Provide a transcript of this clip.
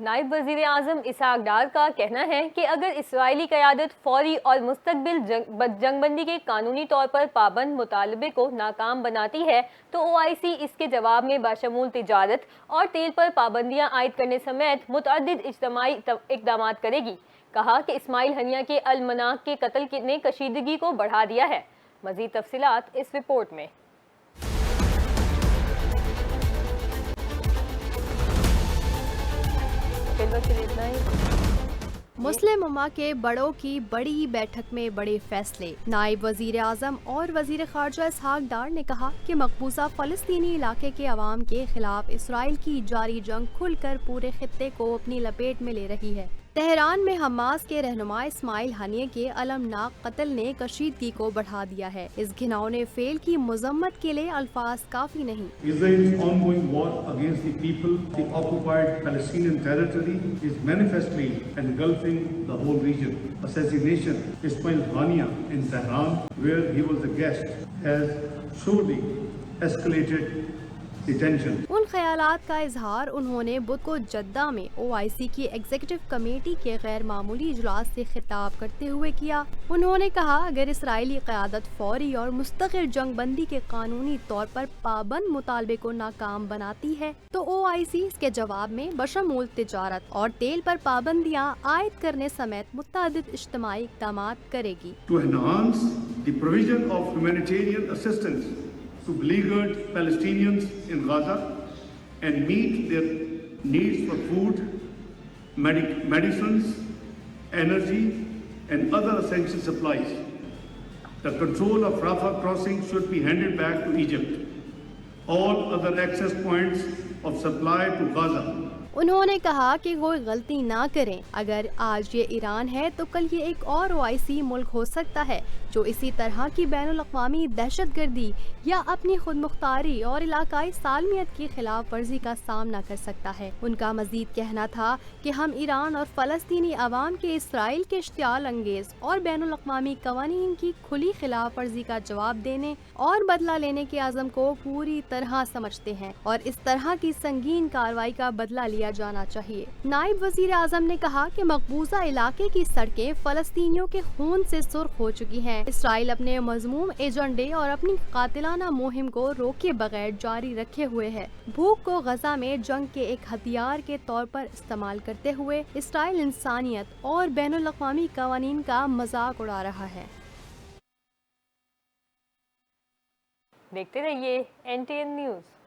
نائب وزیر اعظم اسحاق ڈار کا کہنا ہے کہ اگر اسرائیلی قیادت فوری اور مستقبل جنگ بندی کے قانونی طور پر پابند مطالبے کو ناکام بناتی ہے تو OIC اس کے جواب میں بشمول تجارت اور تیل پر پابندیاں عائد کرنے سمیت متعدد اجتماعی اقدامات کرے گی۔ کہا کہ اسماعیل ہنیہ کے المناک کے قتل نے کشیدگی کو بڑھا دیا ہے۔ مزید تفصیلات اس رپورٹ میں۔ مسلم امہ کے بڑوں کی بڑی بیٹھک میں بڑے فیصلے۔ نائب وزیر اعظم اور وزیر خارجہ اسحاق ڈار نے کہا کہ مقبوضہ فلسطینی علاقے کے عوام کے خلاف اسرائیل کی جاری جنگ کھل کر پورے خطے کو اپنی لپیٹ میں لے رہی ہے۔ تہران میں حماس کے رہنما اسماعیل ہنیہ کے المناک قتل نے کشیدگی کو بڑھا دیا ہے۔ اس گھناؤنے فعل کی مذمت کے لیے الفاظ کافی نہیں۔ Israel's ongoing war against the people of the occupied Palestinian territory is manifestly engulfing the whole region. Assassination Ismail Haniya in Tehran, where he was a guest, has surely escalated the tension. ان خیالات کا اظہار انہوں نے بدھ کو Jeddah میں OIC کی executive committee کے غیر معمولی اجلاس سے خطاب کرتے ہوئے کیا۔ انہوں نے کہا اگر اسرائیلی قیادت فوری اور مستقل جنگ بندی کے قانونی طور پر پابند مطالبے کو ناکام بناتی ہے تو OIC اس کے جواب میں بشمول تجارت اور تیل پر پابندیاں عائد کرنے سمیت متعدد اجتماعی اقدامات کرے گی۔ To enhance the provision of humanitarian assistance to beleaguered Palestinians in Gaza and meet their needs for food, medicines, energy and other essential supplies. The control of Rafah crossing should be handed back to Egypt. All other access points of supply to Gaza. انہوں نے کہا کہ کوئی غلطی نہ کریں، اگر آج یہ ایران ہے تو کل یہ ایک اور OIC ملک ہو سکتا ہے جو اسی طرح کی بین الاقوامی دہشت گردی یا اپنی خود مختاری اور علاقائی سالمیت کی خلاف ورزی کا سامنا کر سکتا ہے۔ ان کا مزید کہنا تھا کہ ہم ایران اور فلسطینی عوام کے اسرائیل کے اشتعال انگیز اور بین الاقوامی قوانین کی کھلی خلاف ورزی کا جواب دینے اور بدلہ لینے کے عزم کو پوری طرح سمجھتے ہیں اور اس طرح کی سنگین کارروائی کا بدلہ لیا جانا چاہیے۔ نائب وزیر اعظم نے کہا کہ مقبوضہ علاقے کی سڑکیں فلسطینیوں کے خون سے سرخ ہو چکی ہیں۔ اسرائیل اپنے مذموم ایجنڈے اور اپنی قاتلانہ مہم کو روکے بغیر جاری رکھے ہوئے ہے۔ بھوک کو غزہ میں جنگ کے ایک ہتھیار کے طور پر استعمال کرتے ہوئے اسرائیل انسانیت اور بین الاقوامی قوانین کا مذاق اڑا رہا ہے۔ دیکھتے رہیے NTN نیوز۔